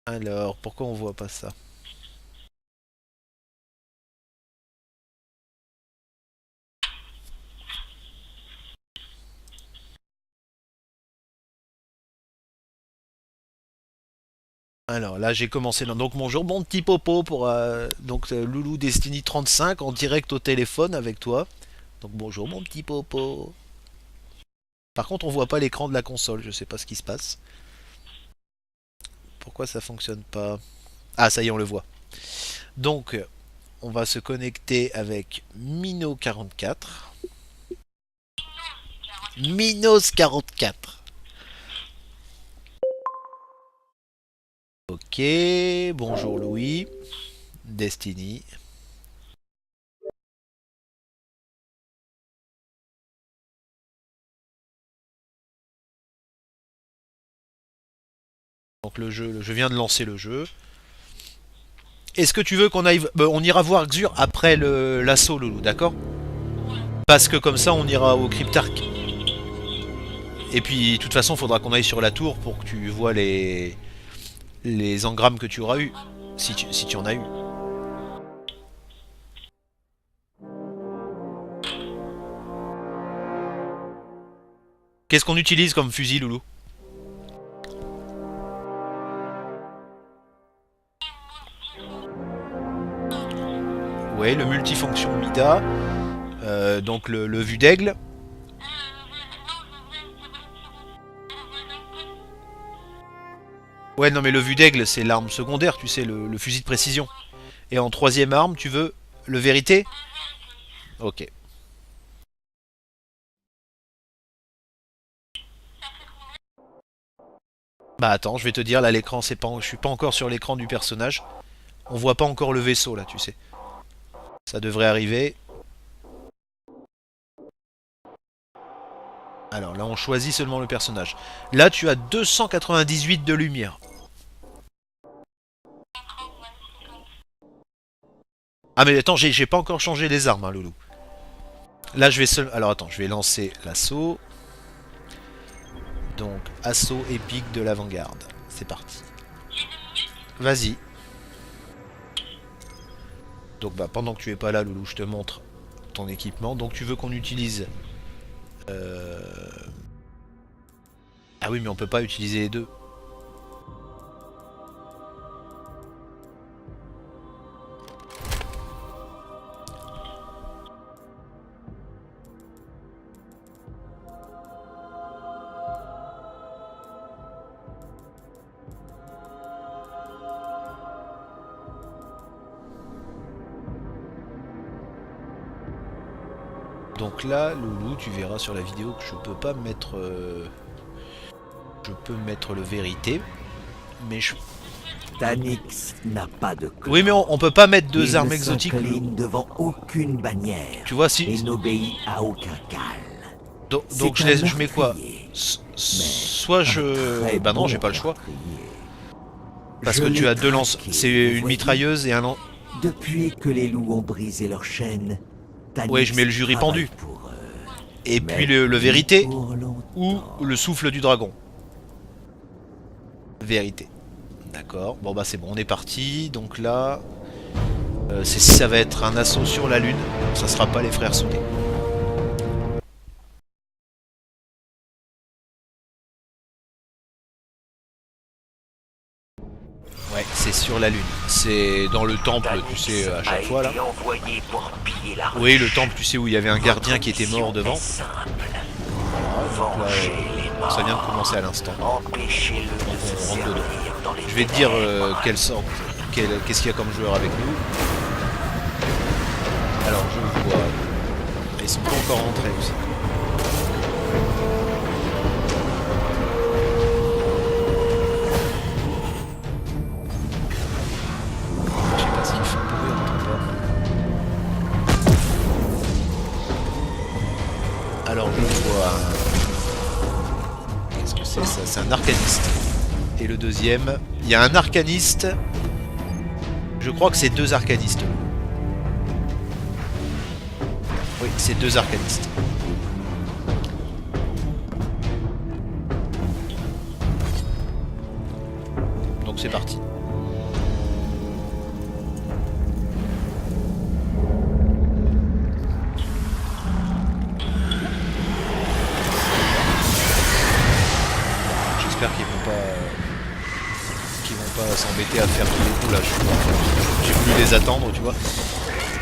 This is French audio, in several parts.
Alors, pourquoi on voit pas ça? Alors là, j'ai commencé. Donc bonjour, mon petit popo pour Loulou Destiny 35 en direct au téléphone avec toi. Donc bonjour, mon petit popo. Par contre, on voit pas l'écran de la console. Je sais pas ce qui se passe. Pourquoi ça fonctionne pas? Ah, ça y est, on le voit. Donc, on va se connecter avec Mino44. Minos44. Ok, bonjour Louis. Destiny. Donc le jeu, je viens de lancer le jeu. Est-ce que tu veux qu'on aille... on ira voir Xur après l'assaut, Loulou, d'accord? Parce que comme ça, on ira au Cryptarch. Et puis, de toute façon, il faudra qu'on aille sur la tour pour que tu vois les engrammes que tu auras eu. Si tu en as eu. Qu'est-ce qu'on utilise comme fusil, Loulou? Ouais, le multifonction Mida. Donc le vue d'aigle. Ouais, non, mais le vue d'aigle, c'est l'arme secondaire, tu sais, le fusil de précision. Et en troisième arme, tu veux le vérité? Ok. Bah attends, je vais te dire, là l'écran, c'est pas, je suis pas encore sur l'écran du personnage. On voit pas encore le vaisseau là, tu sais. Ça devrait arriver. Alors là, on choisit seulement le personnage. Là, tu as 298 de lumière. Ah mais attends, j'ai pas encore changé les armes, hein, Loulou. Là, je vais seul. Alors attends, je vais lancer l'assaut. Donc, assaut épique de l'avant-garde. C'est parti. Vas-y. Donc bah pendant que tu es pas là, Loulou, je te montre ton équipement. Donc tu veux qu'on utilise... Euh... Ah oui, mais on peut pas utiliser les deux. Donc là, Loulou, tu verras sur la vidéo que je peux pas mettre... Je peux mettre le vérité. Mais je... Tanix n'a pas de clan. Oui, mais on peut pas mettre deux Il armes ne exotiques. s'incline devant aucune bannière. Tu vois, Et si... n'obéit à aucun cal. Donc je mets quoi? Soit je... Bah non, j'ai pas le choix. Parce que tu as deux lances. C'est une mitrailleuse et un lance... Depuis que les loups ont brisé leur chaîne, Tanix Ouais, je mets le jury pendu. pour eux. Et Mais puis le vérité pour ou longtemps. le souffle du dragon. Vérité. D'accord. Bon bah c'est bon, on est parti. Donc là, ça va être un assaut sur la lune. Ça sera pas les frères soudés. Ouais, c'est sur la lune. C'est dans le temple, tu sais, à chaque fois là. Oui, le temple, tu sais, où il y avait un gardien qui était mort devant. Voilà, donc là, ça vient de commencer à l'instant. Donc on rentre dedans. Je vais te dire quelle sorte, qu'est-ce qu'il y a comme joueur avec nous. Alors je vois. Ils sont pas encore rentrés aussi. Je sais pas ce qu'ils font pour eux, on entend pas. Alors je vois. Qu'est-ce que c'est ça? C'est un arcaniste. Et le deuxième, il y a un arcaniste. Je crois que c'est deux arcanistes. Oui, c'est deux arcanistes. Donc c'est parti. j'espère qu'ils vont pas s'embêter à faire tous les coups là. J'ai voulu les attendre, tu vois.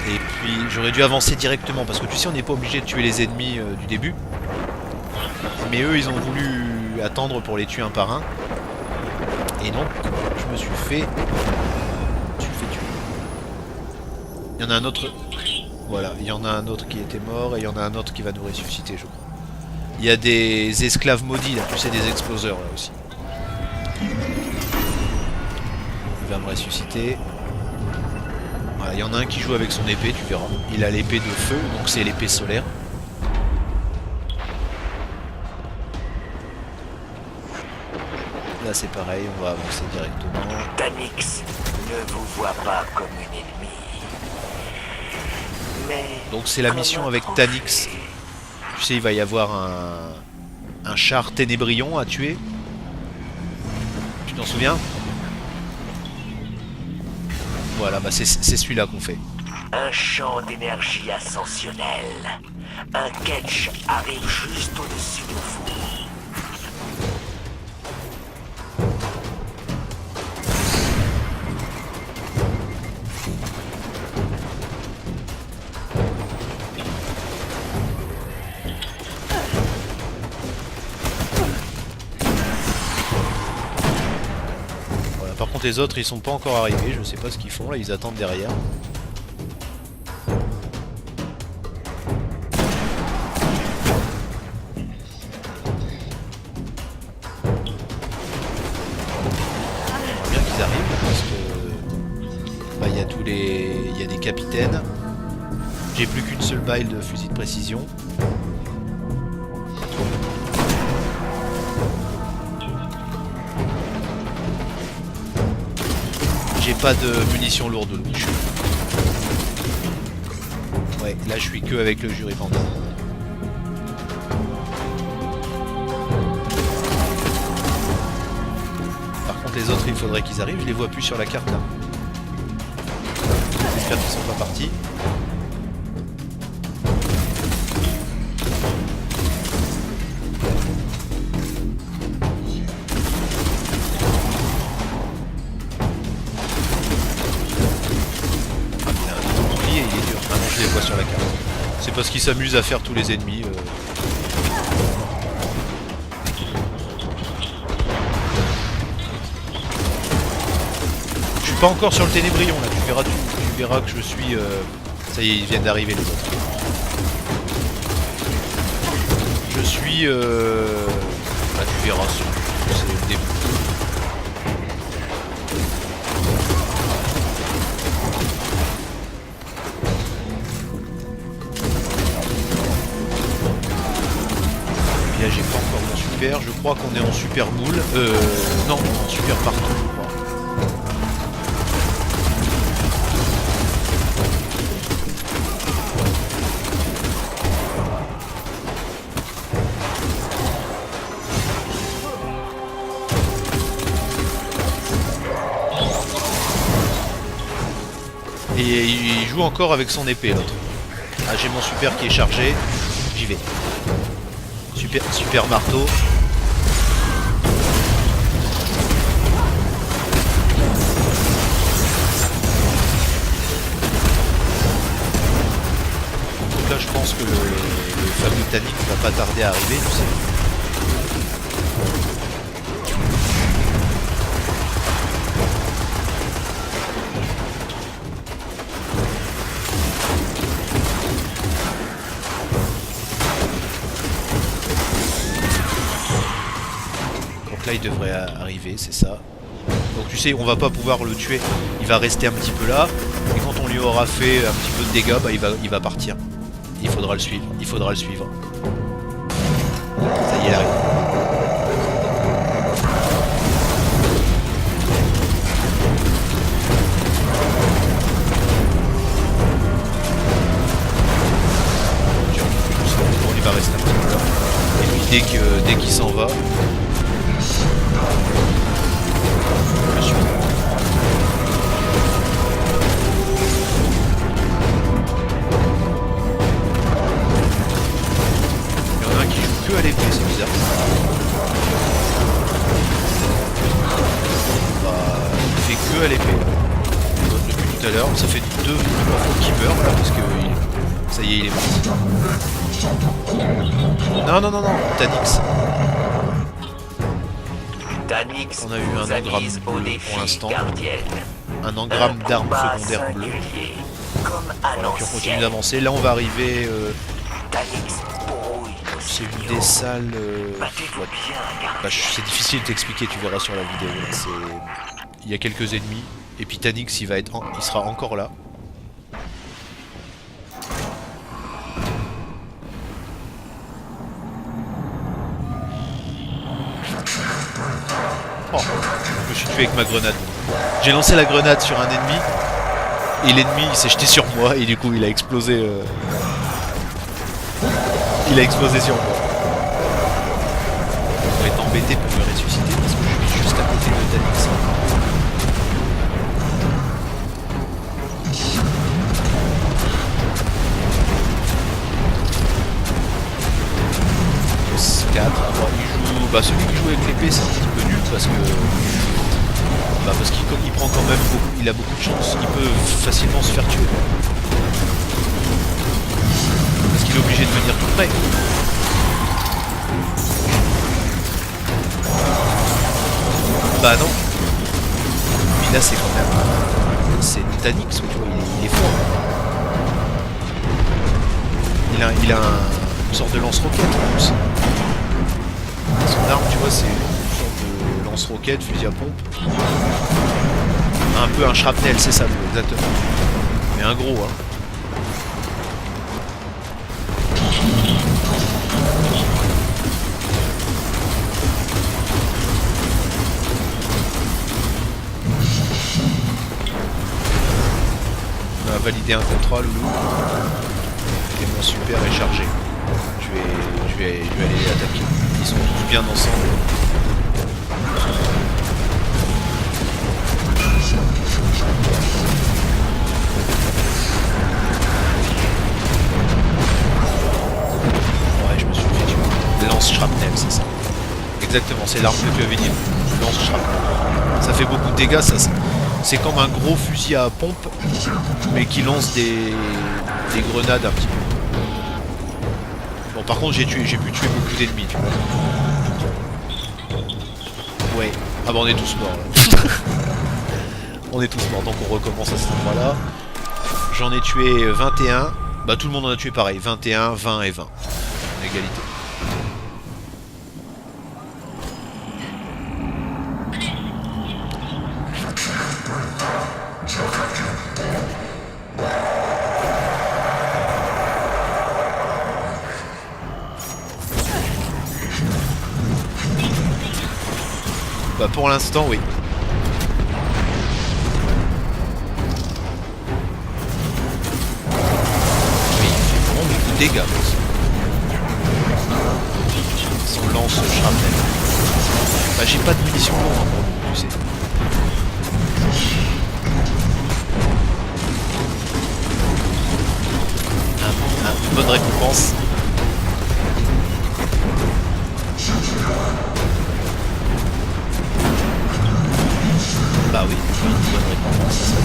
Et puis j'aurais dû avancer directement parce que tu sais on n'est pas obligé de tuer les ennemis du début. Mais eux ils ont voulu attendre pour les tuer un par un. Et donc je me suis fait tuer. Il y en a un autre. Voilà, il y en a un autre qui était mort et il y en a un autre qui va nous ressusciter je crois. Il y a des esclaves maudits là, tu sais des exploseurs là aussi. Il va me ressusciter. Voilà, il y en a un qui joue avec son épée, tu verras. Il a l'épée de feu, donc c'est l'épée solaire. Là c'est pareil, on va avancer directement. Tanyx ne vous voit pas comme une ennemie. Mais donc c'est la mission avec Tanyx. Tu sais, il va y avoir un char ténébrion à tuer. Tu t'en souviens? Voilà, bah c'est celui-là qu'on fait. un champ d'énergie ascensionnel. Un ketch arrive juste au-dessus de vous. Par contre les autres ils sont pas encore arrivés, je sais pas ce qu'ils font là, ils attendent derrière. J'aimerais bien qu'ils arrivent parce que bah, il y a des capitaines. J'ai plus qu'une seule balle de fusil de précision. J'ai pas de munitions lourdes. Ouais, là je suis que avec le Juripanda. Par contre les autres il faudrait qu'ils arrivent, je les vois plus sur la carte là. J'espère qu'ils sont pas partis. Je les vois sur la carte. C'est parce qu'ils s'amusent à faire tous les ennemis. Je suis pas encore sur le ténébrion là, tu verras que je suis... Ça y est, ils viennent d'arriver les autres. Je suis... Bah, tu verras, c'est le début. Là j'ai pas encore mon super, je crois qu'on est en super moule. Non, en super partout je crois. Et il joue encore avec son épée l'autre. Ah j'ai mon super qui est chargé, j'y vais. Super marteau. Donc là je pense que le fameux Tanyx va pas tarder à arriver, tu sais. Là il devrait arriver, c'est ça. Donc tu sais, on va pas pouvoir le tuer. Il va rester un petit peu là. Et quand on lui aura fait un petit peu de dégâts, bah, il va partir. Il faudra le suivre. Il faudra le suivre. Ça y est, il arrive. Il va rester un petit peu là. Et puis dès qu'il s'en va, à l'épée, c'est bizarre. que à l'épée. Depuis tout à l'heure, ça fait 2 trois fois qu'il meurt là parce que ça y est, il est mort. Non, non, non, non, Tanix. Tanix On a eu un vous engramme avise au bleu défi, pour l'instant. gardienne. Un engramme d'armes Combat secondaires bleues. singulier, comme à Voilà, puis on continue l'ancienne. d'avancer. Là, on va arriver. Tanix brouille nos C'est une signaux. des salles. Battez-vous bien, Bah, gardienne. c'est difficile de t'expliquer, tu verras sur la vidéo. Là. Il y a quelques ennemis. Et puis Tanix, il sera encore là. Oh, je me suis tué avec ma grenade. J'ai lancé la grenade sur un ennemi. Et l'ennemi il s'est jeté sur moi. Et du coup, il a explosé. Il a explosé sur moi. On va être embêté pour me ressusciter parce que je suis juste à côté de Tanix. 4, 3, il joue. Bah celui qui joue avec l'épée c'est un petit peu nul parce que. Bah parce qu'il prend quand même beaucoup. Il a beaucoup de chance, il peut facilement se faire tuer. Parce qu'il est obligé de venir tout près. Bah non. Mais là c'est quand même. C'est Tanix, tu vois, il est fort. Il a une sorte de lance-roquette en plus. Son arme, tu vois, c'est une sorte de lance-roquette, fusil à pompe. Un peu un shrapnel, c'est ça, exactement. Mais un gros, hein. On a validé un contrat, Loulou. Et mon super est chargé. Je vais aller les attaquer. Ils sont tous bien ensemble. Ouais, je me suis fait tuer. Lance shrapnel, c'est ça. Exactement, c'est l'arme que tu avais dit. Lance shrapnel. Ça fait beaucoup de dégâts, c'est comme un gros fusil à pompe, mais qui lance des grenades un petit peu. Bon, par contre, j'ai pu tuer beaucoup d'ennemis, tu vois. Ouais. Ah bah on est tous morts là. On est tous morts, donc on recommence à cet endroit-là. J'en ai tué 21. Bah tout le monde en a tué pareil. 21, 20 et 20. En égalité. Bah pour l'instant oui. Oui, il fait vraiment beaucoup de dégâts. Son lance shrapnel. Bah j'ai pas de munitions longues encore, tu sais. Une bonne récompense. Bah oui, une bonne récompense, ça.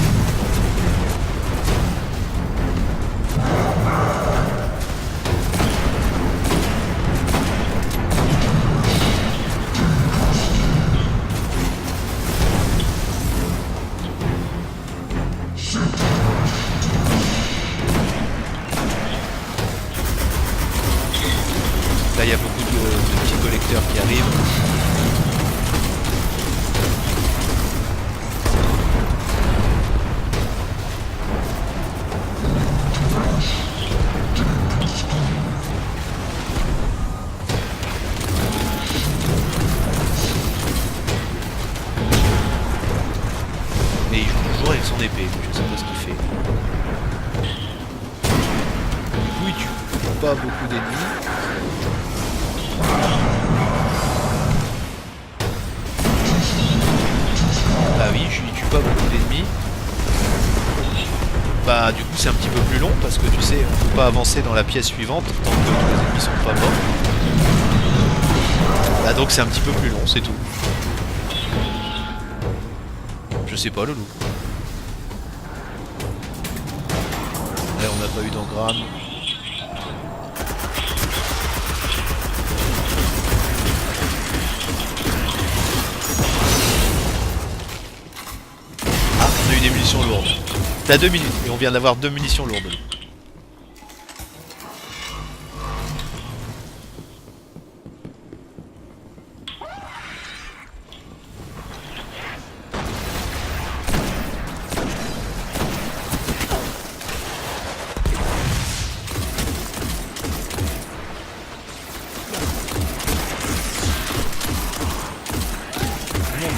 Là, il y a beaucoup de petits collecteurs qui arrivent. Mais il joue toujours avec son épée, je sais pas ce qu'il fait. Du coup, il tue pas beaucoup d'ennemis. Bah oui, il tue pas beaucoup d'ennemis. Bah du coup c'est un petit peu plus long parce que tu sais, on peut pas avancer dans la pièce suivante tant que tous les ennemis sont pas morts. Bah donc c'est un petit peu plus long, c'est tout. Je sais pas, Loulou. Là, on n'a pas eu d'engramme. Ah, on a eu des munitions lourdes. T'as 2 minutes et on vient d'avoir 2 munitions lourdes.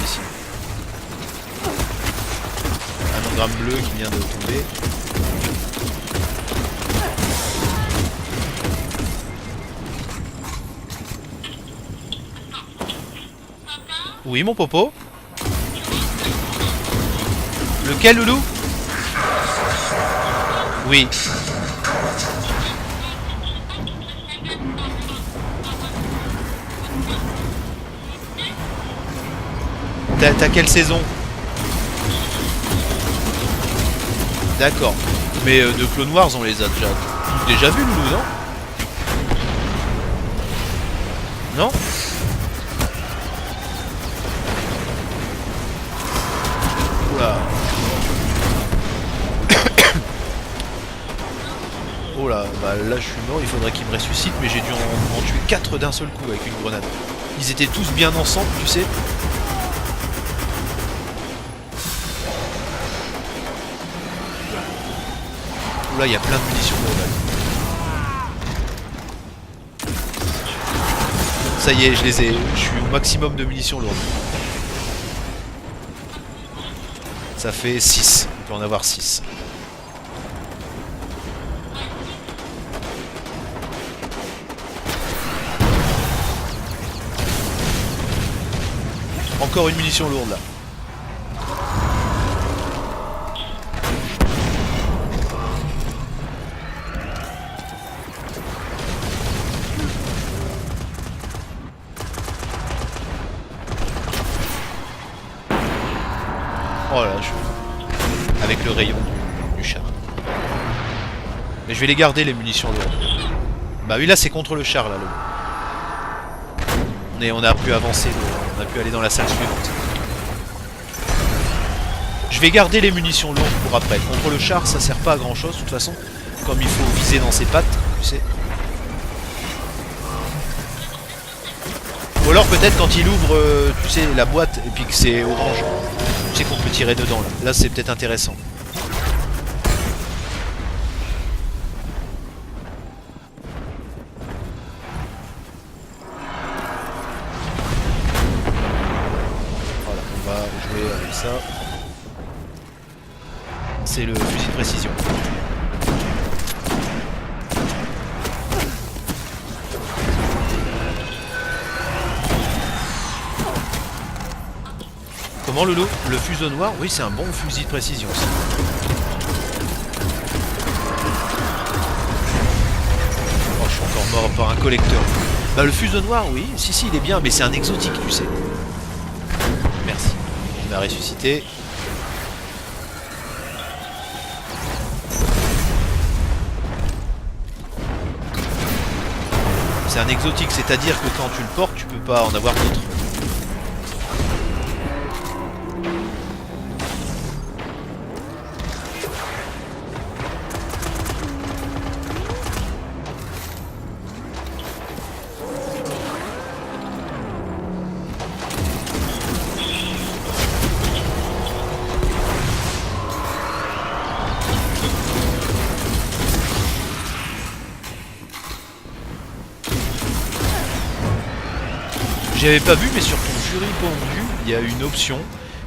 Ici. Un engramme bleu qui vient de tomber. Oui, mon popo. Lequel, Loulou? Oui. T'as quelle saison? D'accord. Mais de Clone Wars, on les a déjà vus, Loulou, non? Non? Oula. Oh là, bah là je suis mort, il faudrait qu'il me ressuscite, mais j'ai dû en tuer 4 d'un seul coup avec une grenade. Ils étaient tous bien ensemble, tu sais. Oula, il y a plein de munitions lourdes. Ça y est, je les ai. Je suis au maximum de munitions lourdes. Ça fait 6. On peut en avoir 6. Encore une munition lourde là. Oh là, avec le rayon du char. Mais je vais les garder les munitions lourdes. Bah oui, là c'est contre le char là. On a pu avancer, on a pu aller dans la salle suivante. Je vais garder les munitions lourdes pour après. Contre le char, ça sert pas à grand chose de toute façon. Comme il faut viser dans ses pattes, tu sais. Ou alors peut-être quand il ouvre, tu sais, la boîte et puis que c'est orange. Tu sais qu'on peut tirer dedans là. Là c'est peut-être intéressant. Voilà, on va jouer avec ça. C'est le fusil de précision. Comment, Loulou? Le fuseau noir? Oui, c'est un bon fusil de précision aussi. Oh, je suis encore mort par un collecteur. Bah, le fuseau noir, oui, si, il est bien, mais c'est un exotique, tu sais. Merci. Il m'a ressuscité. C'est un exotique, c'est-à-dire que quand tu le portes, tu peux pas en avoir d'autres. J'avais pas vu, mais sur ton Juripondu, il y a une option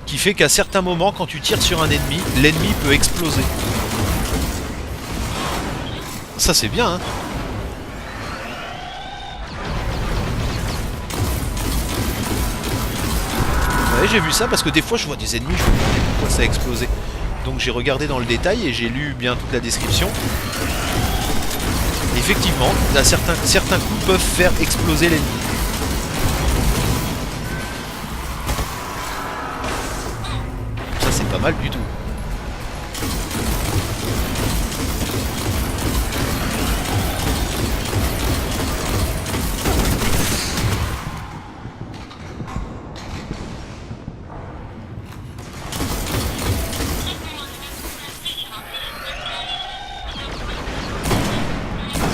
qui fait qu'à certains moments, quand tu tires sur un ennemi, l'ennemi peut exploser. Ça c'est bien, hein. Ouais, j'ai vu ça parce que des fois je vois des ennemis, je me demandais pourquoi ça a explosé. Donc j'ai regardé dans le détail et j'ai lu bien toute la description. Et effectivement, là, certains coups peuvent faire exploser l'ennemi. mal du tout.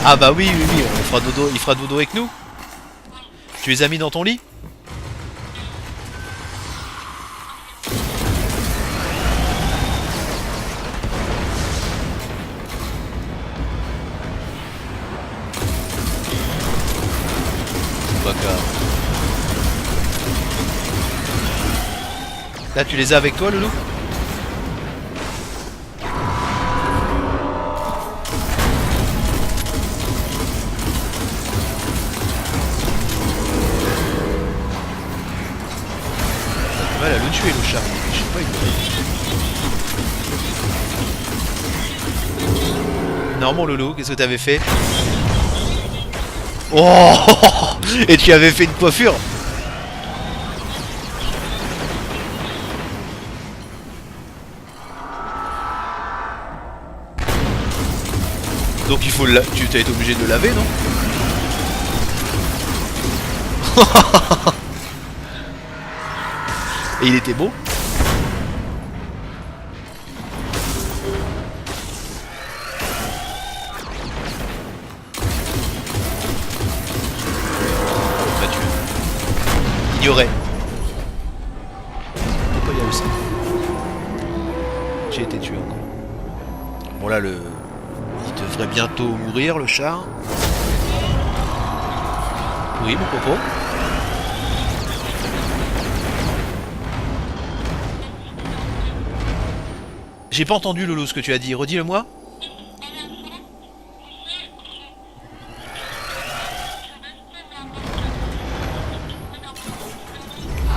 Ah bah oui, oui, oui, on fera dodo, il fera dodo avec nous. Tu les as mis dans ton lit? Baka. Là, tu les as avec toi, Loulou? Mal à le tuer, le chat. Je sais pas, il... Non, mon Loulou, qu'est-ce que t'avais fait? Oh! Et tu avais fait une coiffure? Donc il faut le... Tu t'as été obligé de le laver, non? Et il était beau? Bah tu... Ignoré. Pourquoi il y a eu ça? J'ai été tué encore. Bon là le... Il devrait bientôt mourir le char. Oui mon coco. J'ai pas entendu Loulou ce que tu as dit, redis-le-moi.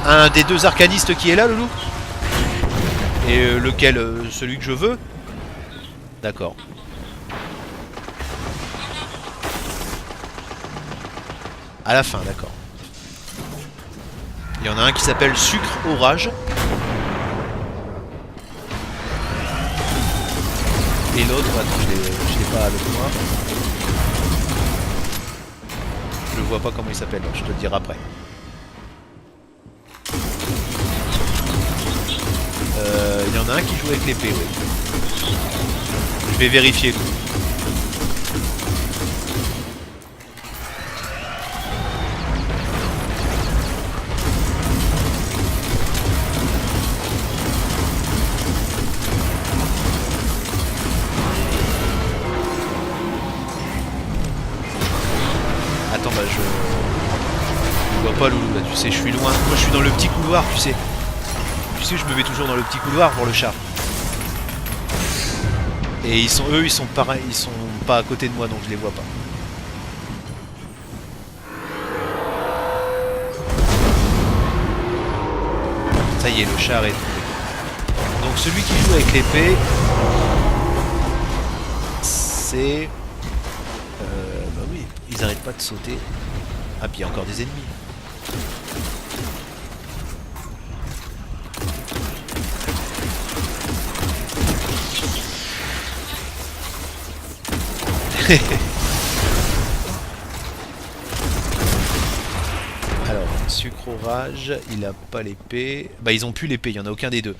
Un des deux arcanistes qui est là, Loulou? Et lequel? Celui que je veux? D'accord. À la fin, d'accord. Il y en a un qui s'appelle Sucre Orage. Et l'autre, attends, je l'ai pas avec moi. Je vois pas comment il s'appelle, je te le dirai après. Il y en a un qui joue avec l'épée, oui. Je vais vérifier. Attends, bah je vois pas Loulou là, tu sais, je suis loin. Moi je suis dans le petit couloir, tu sais. Tu sais, je me mets toujours dans le petit couloir pour le chat. Et ils sont, eux, ils sont pareils, ils sont pas à côté de moi, donc je les vois pas. Ça y est, le char est tombé. Donc celui qui joue avec l'épée, c'est... bah oui, ils arrêtent pas de sauter. Ah, puis il y a encore des ennemis. Alors, Sucre Orage, il a pas l'épée. Bah, ils ont plus l'épée, il y en a aucun des deux.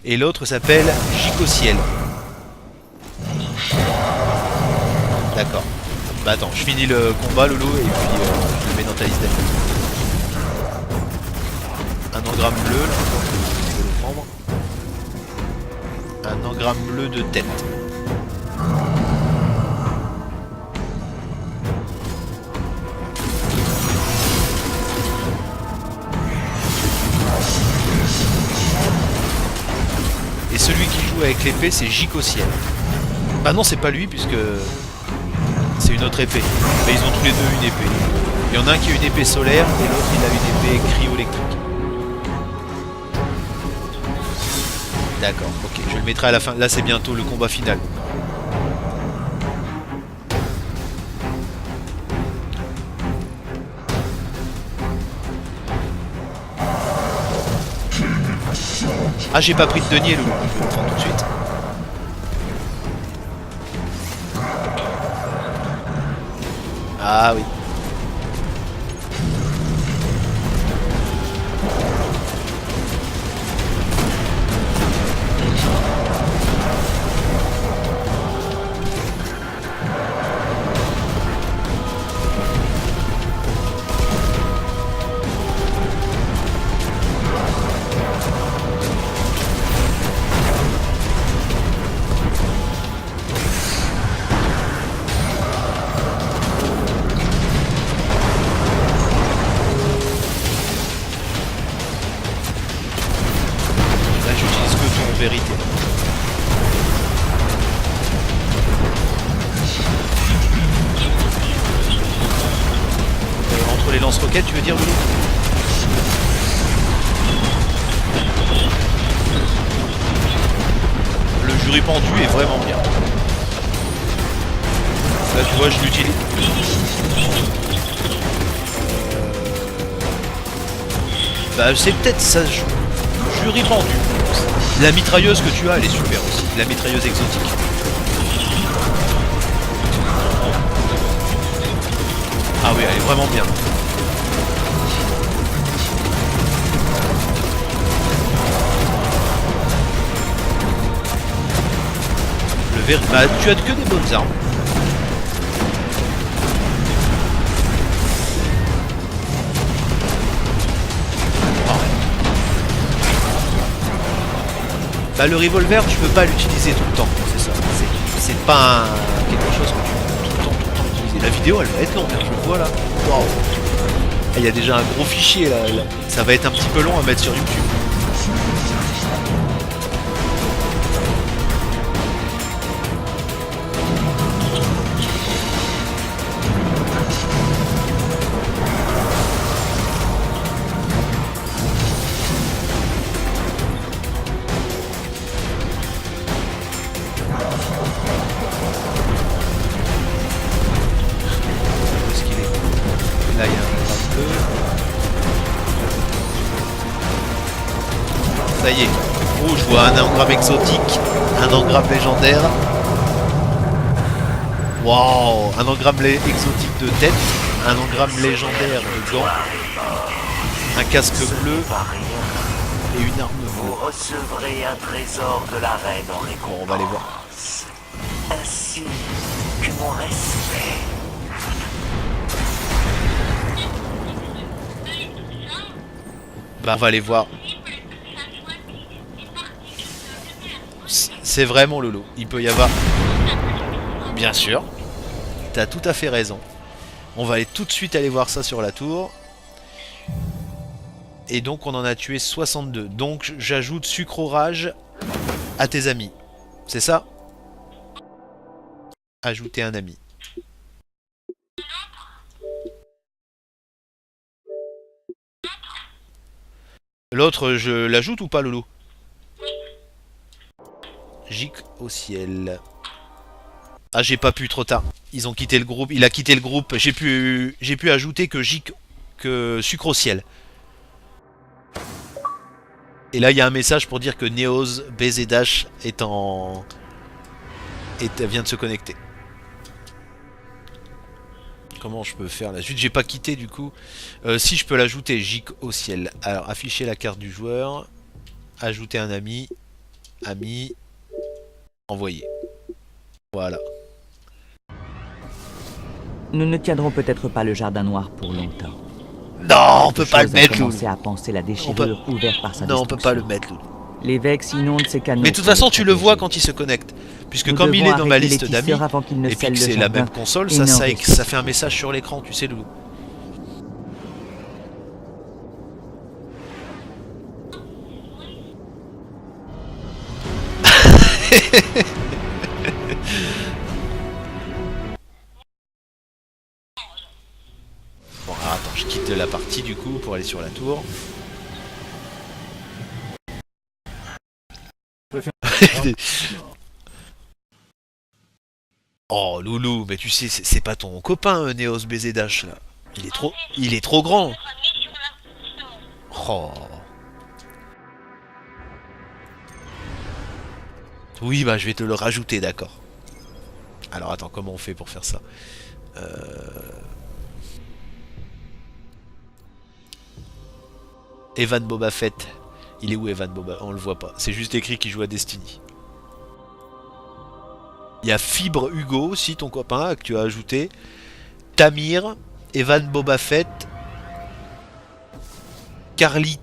Et l'autre s'appelle Gicociel. D'accord. Bah attends, je finis le combat, Lolo, et puis je le mets dans ta liste d'amis. Un engramme bleu, là, je vais le prendre. Un engramme bleu de tête. Et celui qui joue avec l'épée, c'est Gicociel. Bah non, c'est pas lui, puisque c'est une autre épée. Mais ils ont tous les deux une épée. Il y en a un qui a une épée solaire, et l'autre il a une épée cryo-électrique. D'accord, ok, je le mettrai à la fin. Là, c'est bientôt le combat final. Ah, j'ai pas pris de denier, Loulou. Je vais le prendre tout de suite. Ah oui. Là, j'utilise que ton vérité. Entre les lance-roquettes, tu veux dire, Loulou? Le jury pendu est vraiment bien. Là, tu vois, je l'utilise. Bah, c'est peut-être ça. Jury pendu. La mitrailleuse que tu as, elle est super aussi. La mitrailleuse exotique. Ah oui, elle est vraiment bien. Le verre. Bah, tu as que des bonnes armes. Bah, le revolver, tu peux pas l'utiliser tout le temps, c'est ça. C'est pas quelque chose que tu peux tout le temps utiliser. La vidéo, elle va être longue, hein, je le vois là. Waouh. Il y a déjà un gros fichier là. Ça va être un petit peu long à mettre sur YouTube. Là, il y a un peu. Ça y est. Oh, je vois un engramme exotique, un engramme légendaire. Waouh, un engramme exotique de tête, un engramme légendaire de gants, un casque bleu et une arme Vous bleue. recevrez un trésor de la reine en récompense. Bon, on va aller voir. Ainsi que mon respect. Bah, on va aller voir. C'est vraiment Lolo. Il peut y avoir. Bien sûr. T'as tout à fait raison. On va aller tout de suite aller voir ça sur la tour. Et donc on en a tué 62. Donc j'ajoute sucre orage à tes amis. C'est ça? Ajouter un ami. L'autre, je l'ajoute ou pas, Lolo? Gic au ciel. Ah, j'ai pas pu, trop tard. Ils ont quitté le groupe. Il a quitté le groupe. J'ai pu ajouter que Gic, que sucre au ciel. Et là, il y a un message pour dire que Neos BZH est en... vient de se connecter. Comment je peux faire la suite? J'ai pas quitté du coup. Si je peux l'ajouter, Gic au ciel. Alors, afficher la carte du joueur. Ajouter un ami. Ami. Envoyer. Voilà. Nous ne tiendrons peut-être pas le jardin noir pour longtemps. Non, on peut pas le mettre, Loulou. Commencer à penser la déchirure ouverte par sa Non, on peut pas le destruction. mettre, Loulou. Les Vex inondent ces canaux. Mais de toute façon, tu le vois quand il se connecte. Puisque Nous comme il devons est dans ma arrêter liste les d'amis, tisseurs avant qu'ils ne et puis scellent que le c'est la jardin même console, et ça n'enregistrent. fait un message sur l'écran, tu sais, Loulou. Bon, alors attends, je quitte la partie du coup pour aller sur la tour. Oh Loulou, mais tu sais, c'est pas ton copain Neos BZH là. Il est trop grand. Oh. Oui, bah je vais te le rajouter, d'accord. Alors attends, comment on fait pour faire ça? Evan Boba Fett. Il est où Evan Boba? On le voit pas. C'est juste écrit qu'il joue à Destiny. Il y a Fibre Hugo aussi, ton copain, que tu as ajouté. Tamir, Evan Boba Fett, Carlito.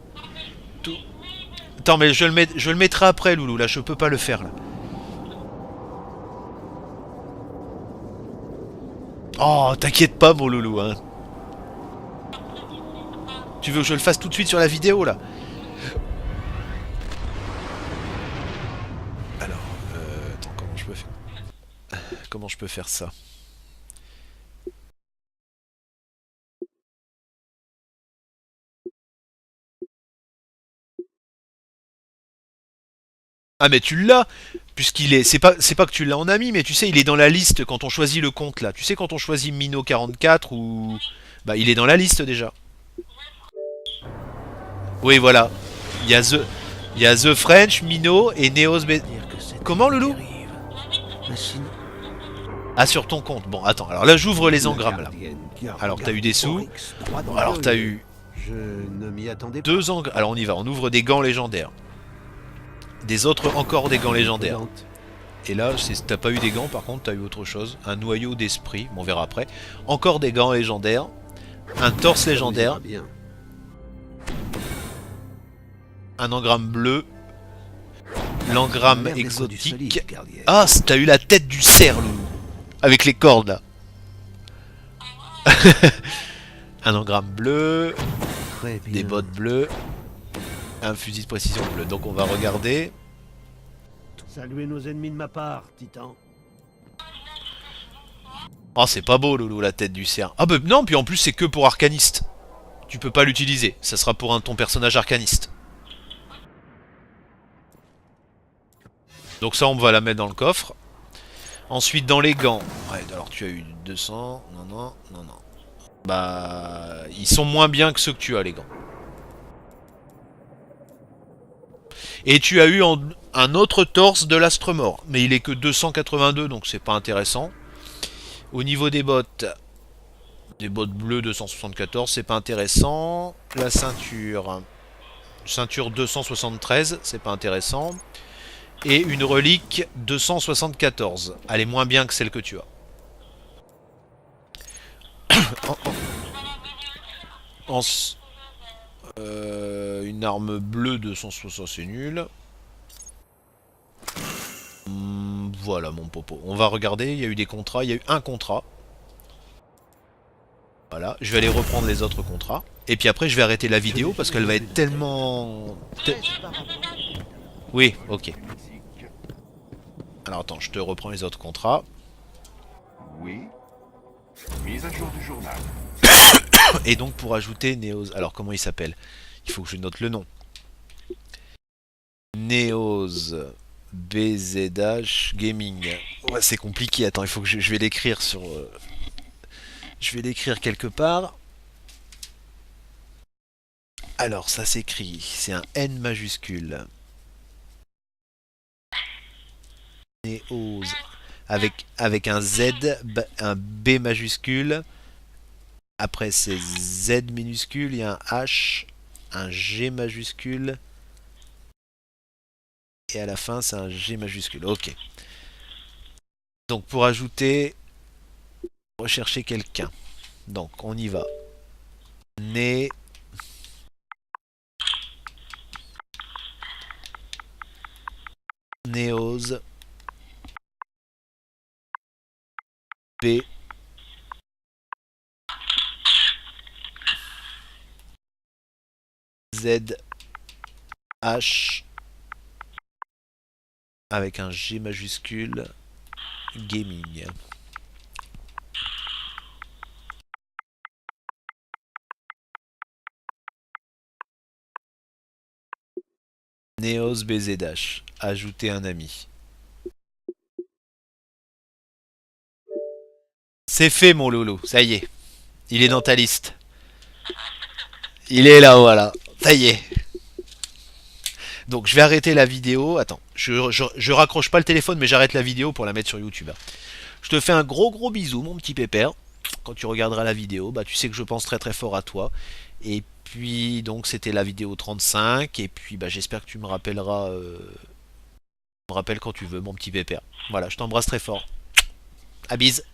Attends, mais je le mettrai après, Loulou. Là, je peux pas le faire, là. Oh, t'inquiète pas, mon Loulou, hein. Tu veux que je le fasse tout de suite sur la vidéo, là? Alors, attends, comment je peux faire ça? Ah mais tu l'as, puisqu'il est. C'est pas que tu l'as en ami, mais tu sais, il est dans la liste quand on choisit le compte là. Tu sais quand on choisit Mino44 ou. Bah il est dans la liste déjà. Oui voilà. Il y a The. Il y a The French, Mino et Neos B. Comment Loulou? Ah sur ton compte. Bon attends, alors là j'ouvre les engrammes là. Alors t'as eu des sous. Alors t'as eu. Deux engrammes. Alors on y va, on ouvre des gants légendaires. Des autres, encore des gants légendaires. Et là, t'as pas eu des gants, par contre, t'as eu autre chose. Un noyau d'esprit, on verra après. Encore des gants légendaires. Un torse légendaire. Un engramme bleu. L'engramme exotique. Ah, t'as eu la tête du cerf, Loulou. Avec les cordes, là. Un engramme bleu. Des bottes bleues. Un fusil de précision bleu. Donc on va regarder. Saluez nos ennemis de ma part, Titan. Oh c'est pas beau Loulou la tête du cerf. Ah bah non, puis en plus c'est que pour arcaniste. Tu peux pas l'utiliser. Ça sera pour ton personnage arcaniste. Donc ça on va la mettre dans le coffre. Ensuite dans les gants. Ouais alors tu as eu 200. Non. Bah ils sont moins bien que ceux que tu as les gants. Et tu as eu un autre torse de l'astre mort. Mais il est que 282, donc c'est pas intéressant. Au niveau des bottes bleues 274, c'est pas intéressant. La ceinture 273, c'est pas intéressant. Et une relique 274. Elle est moins bien que celle que tu as. Une arme bleue 260, c'est nul. Voilà mon popo. On va regarder, il y a eu des contrats, il y a eu un contrat. Voilà, je vais aller reprendre les autres contrats. Et puis après je vais arrêter la vidéo parce qu'elle va être tellement... Oui, ok. Alors attends, je te reprends les autres contrats. Oui. Mise à jour du journal. Et donc pour ajouter Neos... Alors comment il s'appelle? Il faut que je note le nom. Neos BZH Gaming. Ouais, c'est compliqué, attends, il faut que je vais l'écrire sur... Je vais l'écrire quelque part. Alors ça s'écrit, c'est un N majuscule. Neos avec un Z, un B majuscule. Après c'est Z minuscule, il y a un H, un G majuscule. Et à la fin c'est un G majuscule. Ok. Donc pour ajouter, rechercher quelqu'un. Donc on y va. Neos B Z H avec un G majuscule Gaming. Neos BZH. Ajouter un ami. C'est fait mon loulou, ça y est. Il est dans ta liste. Il est là, voilà. Ça y est. Donc je vais arrêter la vidéo. Attends, Je raccroche pas le téléphone, mais j'arrête la vidéo pour la mettre sur YouTube. Je te fais un gros bisou, mon petit pépère. Quand tu regarderas la vidéo, bah tu sais que je pense très fort à toi. Et puis donc c'était la vidéo 35. Et puis bah j'espère que tu me rappelleras. Tu me rappelles quand tu veux, mon petit pépère. Voilà, je t'embrasse très fort. À bise.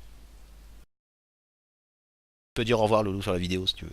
Tu peux dire au revoir Loulou sur la vidéo si tu veux.